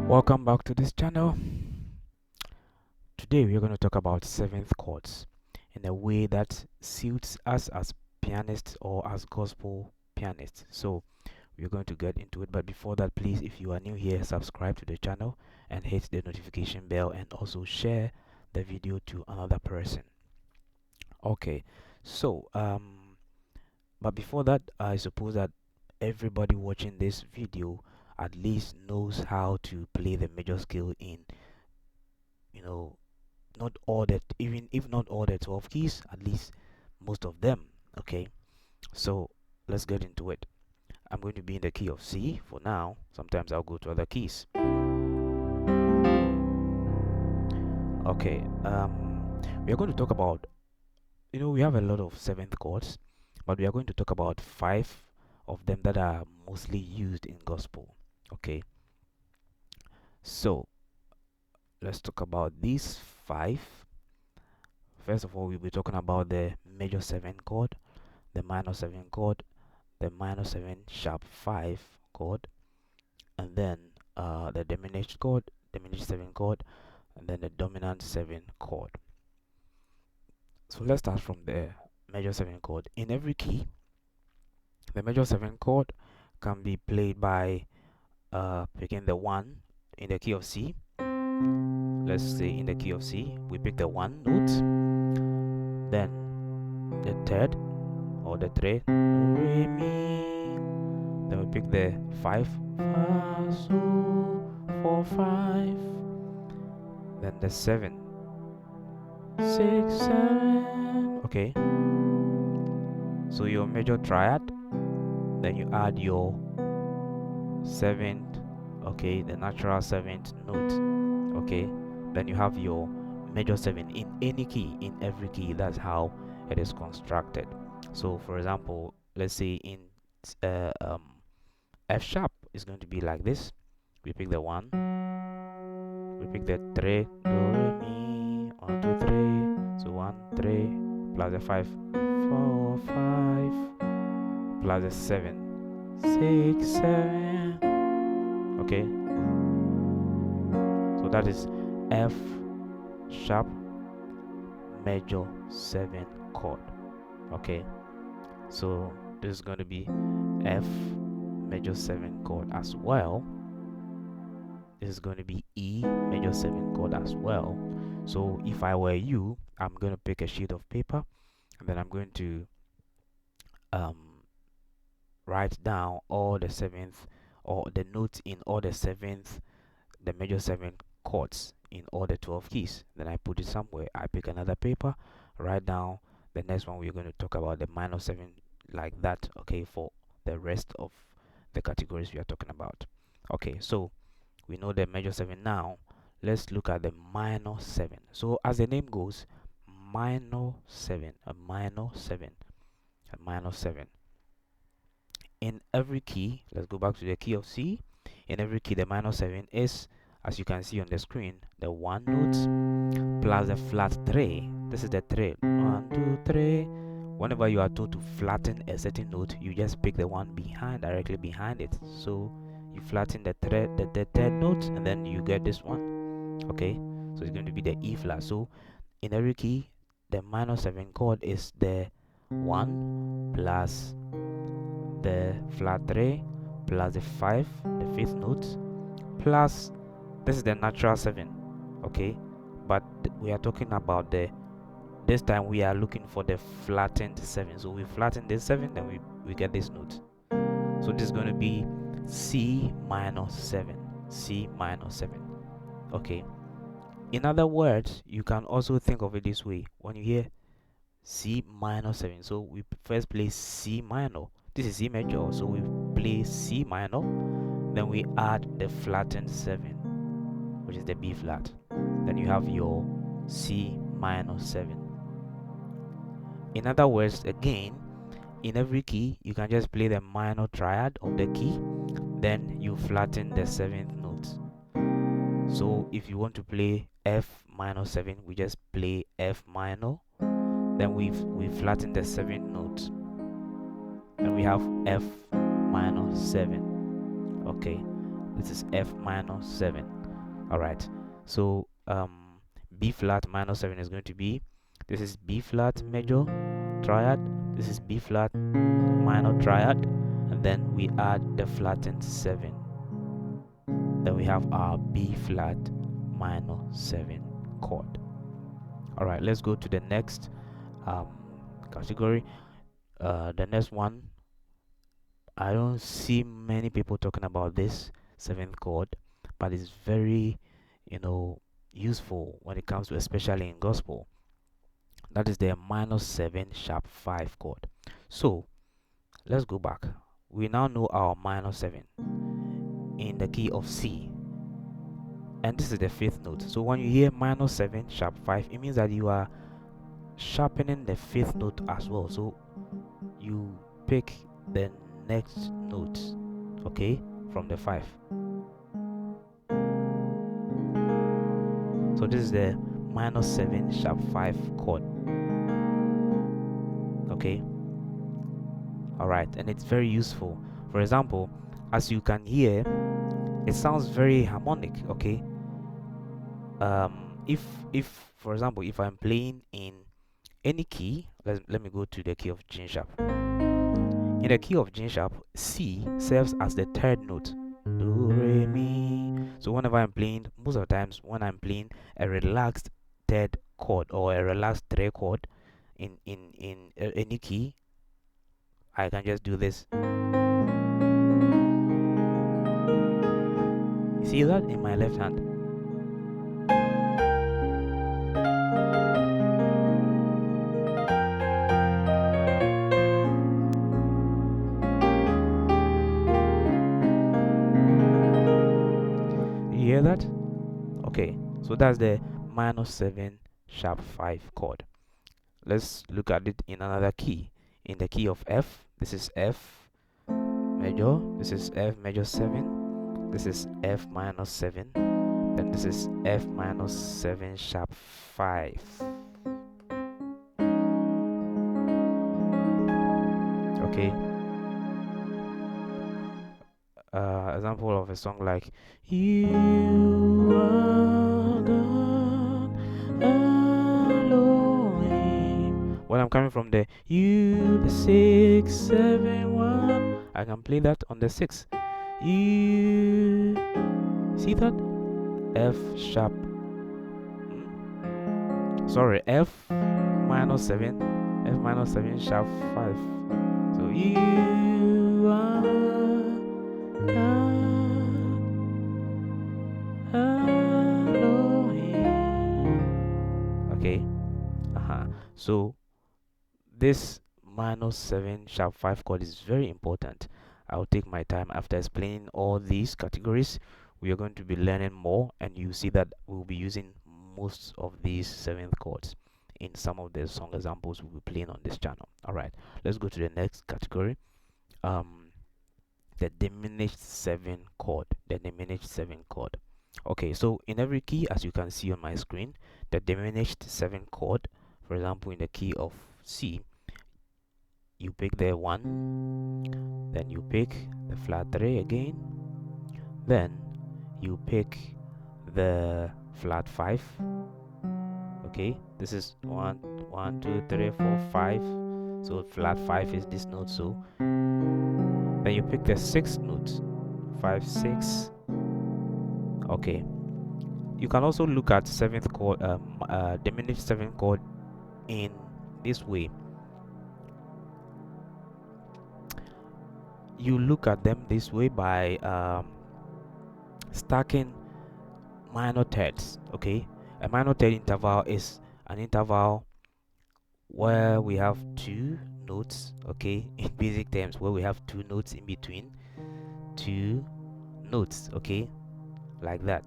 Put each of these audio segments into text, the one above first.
Welcome back to this channel. Today we are going to talk about seventh chords in a way that suits us as pianists or as gospel pianists. So we're going to get into it, but before that, please, if you are new here, subscribe to the channel and hit the notification bell, and also share the video to another person. Okay, so but before that, I suppose that everybody watching this video at least knows how to play the major scale in, you know, not all that, even if not all the 12 keys, at least most of them. Okay, so let's get into it. I'm going to be in the key of C for now. Sometimes I'll go to other keys. Okay, we are going to talk about, we have a lot of seventh chords, but we are going to talk about 5 of them that are mostly used in gospel. Okay, so let's talk about these 5. First of all, we'll be talking about the major 7 chord, the minor 7 chord, the minor 7 sharp 5 chord, and then the diminished chord, diminished 7 chord, and then the dominant 7 chord. So let's start from the major 7 chord. In every key, the major 7 chord can be played by picking the 1 in the key of C. Let's say in the key of C, we pick the 1 note, then the third or the 3, re, mi, then we pick the 5, fa, so, 4, 5, then the 7, 6, 7. Okay, so your major triad, then you add your 7th, okay, the natural 7th note. Okay, then you have your major 7 in any key, in every key. That's how it is constructed. So for example, let's say in F sharp is going to be like this. We pick the 1, we pick the 3, do, re, mi, 1, 2, 3. So 1, 3, plus the 5, 4, 5, plus the 7, 6, 7. Okay, so that is F sharp major 7 chord. Okay, so this is going to be F major 7 chord as well. This is going to be E major 7 chord as well. So if I were you, I'm going to pick a sheet of paper, and then I'm going to write down all the 7th or the notes in all the 7th, the major 7 chords in all the 12 keys. Then I put it somewhere. I pick another paper, write down the next one. We're going to talk about the minor 7 like that. Okay, for the rest of the categories we are talking about. Okay, so we know the major 7 now. Let's look at the minor 7. So as the name goes, minor 7, a minor 7, a minor 7. In every key, let's go back to the key of C. In every key, the minor 7 is, as you can see on the screen, the 1 note plus the flat 3. This is the 3. 1, 2, 3. Whenever you are told to flatten a certain note, you just pick the one behind, directly behind it. So you flatten the third note, and then you get this one. Okay, so it's going to be the E flat. So in every key, the minor 7 chord is the 1 plus the flat 3 plus the 5, the 5th note, plus this is the natural 7. Okay, but we are talking about this time we are looking for the flattened 7. So we flatten this 7, then we get this note. So this is going to be C minor 7, C minor 7. Okay, in other words, you can also think of it this way. When you hear C minor 7, so we first play C minor. This is C major, so we play C minor, then we add the flattened 7, which is the B flat. Then you have your C minor 7. In other words, again, in every key, you can just play the minor triad of the key, then you flatten the 7th note. So if you want to play F minor 7, we just play F minor, then we flatten the 7th note, and we have F minor 7. Okay, this is F minor 7. All right, so B flat minor 7 is going to be, this is B flat major triad, this is B flat minor triad, and then we add the flattened 7. Then we have our B flat minor 7 chord. All right, let's go to the next category. The next one, I don't see many people talking about this 7th chord, but it's very, useful when it comes to, especially in gospel. That is the minor 7 sharp 5 chord. So let's go back. We now know our minor 7 in the key of C, and this is the 5th note. So when you hear minor 7 sharp 5, it means that you are sharpening the 5th note as well. So you pick the next note, okay, from the 5. So this is the minor 7 sharp 5 chord, okay. All right, and it's very useful. For example, as you can hear, it sounds very harmonic, okay. If for example, if I'm playing in any key, let me go to the key of G sharp. In the key of G sharp, C serves as the 3rd note. Do, re, mi. So whenever I'm playing, most of the times when I'm playing a relaxed 3rd chord or a relaxed 3rd chord in any key, I can just do this. See that in my left hand? You hear that? Okay, so that's the minor 7 sharp 5 chord. Let's look at it in another key. In the key of F, this is F major, this is F major 7, this is F minor 7, then this is F minor 7 sharp 5. Okay. Example of a song like You Are God Elohim. When I'm coming from the U, the 6, 7, 1, I can play that on the 6. You see that? F sharp. Sorry, F minor 7, F minor 7 sharp 5. So you are God Elohim. Okay. So this minor 7 sharp 5 chord is very important. I'll take my time after explaining all these categories. We are going to be learning more, and you see that we'll be using most of these 7th chords in some of the song examples we'll be playing on this channel. All right, let's go to the next category. The diminished 7 chord. The diminished 7 chord. Okay, so in every key, as you can see on my screen, the diminished 7 chord, for example, in the key of C, you pick the 1, then you pick the flat 3 again, then you pick the flat 5. Okay, this is 1, 2, 3, 4, 5. So flat 5 is this note. So then you pick the 6th note, 5, 6. Okay, you can also look at 7th chord, diminished 7th chord in this way. You look at them this way by stacking minor thirds. Okay, a minor third interval is an interval where we have 2 notes, okay, in basic terms, where we have 2 notes in between 2 notes, okay, like that.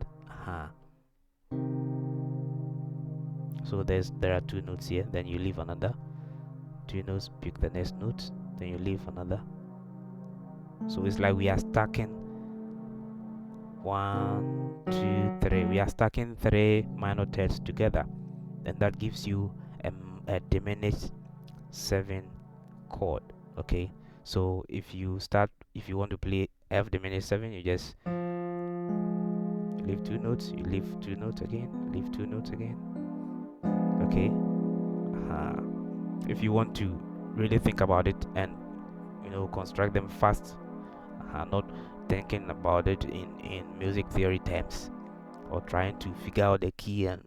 So there are 2 notes here, then you leave another 2 notes, pick the next note, then you leave another. So it's like we are stacking 1, 2, 3. We are stacking 3 minor thirds together, and that gives you a diminished 7 chord. Okay, so if you want to play F diminished 7, you just leave 2 notes, you leave 2 notes again, leave 2 notes again. Okay. If you want to really think about it and construct them fast, not thinking about it in music theory terms, or trying to figure out the key and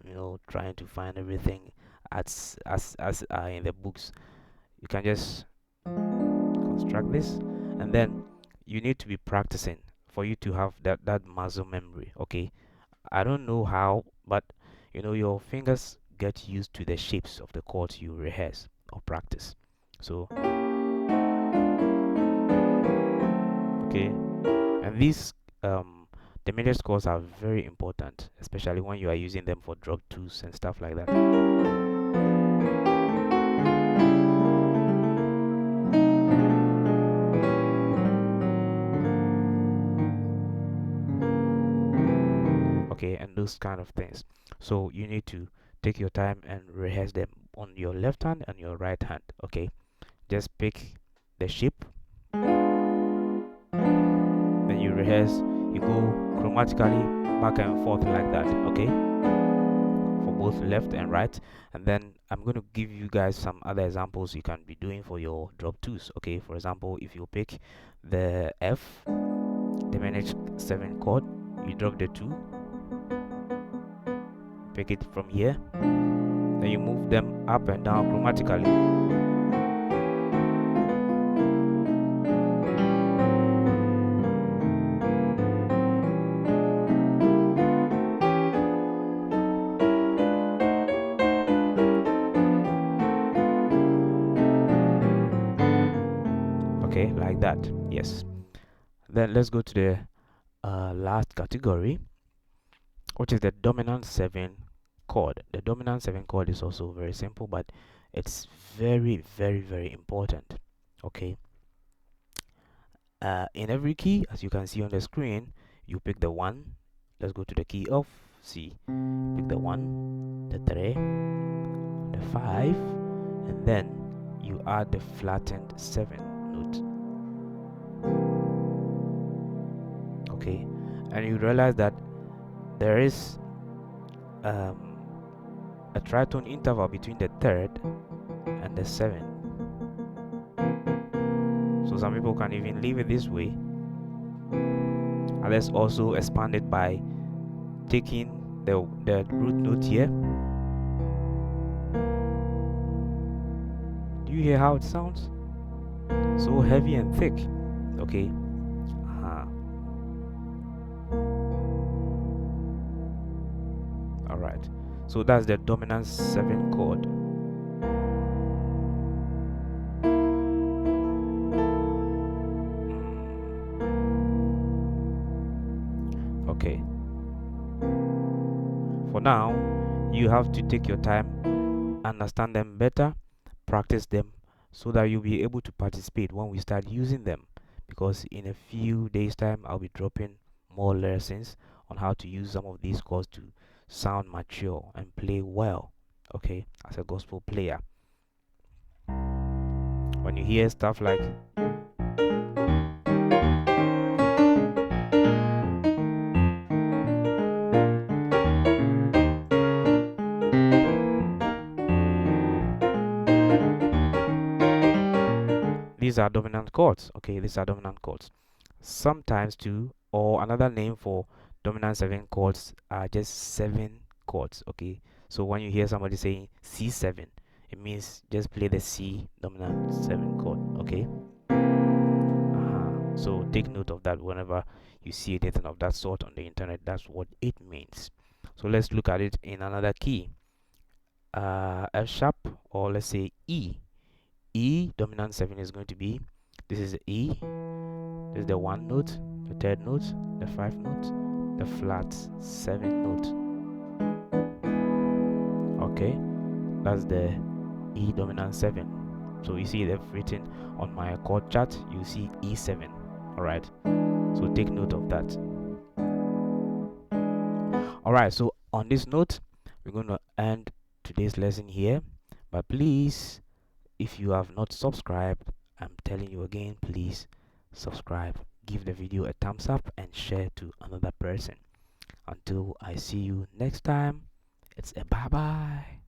trying to find everything as in the books, you can just construct this, and then you need to be practicing for you to have that muscle memory. Okay, I don't know how, but your fingers get used to the shapes of the chords you rehearse or practice. So okay, and these the major scores are very important, especially when you are using them for drop twos and stuff like that. Okay, and those kind of things. So you need to take your time and rehearse them on your left hand and your right hand. Okay, just pick the shape, then you rehearse, you go chromatically back and forth like that. Okay, for both left and right. And then I'm going to give you guys some other examples you can be doing for your drop twos. Okay, for example, if you pick the F diminished 7 chord, you drop the 2, pick it from here, then you move them up and down chromatically. Okay, like that. Yes. Then let's go to the last category, which is the dominant 7 chord. The dominant 7 chord is also very simple, but it's very, very, very important. Okay. In every key, as you can see on the screen, you pick the 1. Let's go to the key of C. Pick the 1, the 3, the 5, and then you add the flattened 7 note. Okay, and you realize that there is a tritone interval between the 3rd and the 7th. So some people can even leave it this way. And let's also expand it by taking the root note here. Do you hear how it sounds? So heavy and thick. Okay. Alright. So that's the dominant 7 chord. Okay. For now, you have to take your time, understand them better, practice them, so that you'll be able to participate when we start using them. Because in a few days' time, I'll be dropping more lessons on how to use some of these chords to sound mature and play well. Okay, as a gospel player. When you hear stuff like these are dominant chords. Okay, these are dominant chords. Sometimes too, or another name for dominant 7 chords are just 7 chords. Okay, so when you hear somebody saying C7, it means just play the C dominant 7 chord. Okay, so take note of that whenever you see anything of that sort on the internet. That's what it means. So let's look at it in another key, F sharp, or let's say E. E dominant 7 is going to be, this is the E, this is the 1 note, the 3rd note, the 5th note, the flat 7th note. Okay, that's the E dominant 7. So you see they've written on my chord chart, you see E7. Alright, so take note of that. Alright, so on this note, we're going to end today's lesson here. But please, if you have not subscribed, I'm telling you again, please subscribe, give the video a thumbs up, and share to another person. Until I see you next time, it's a bye bye.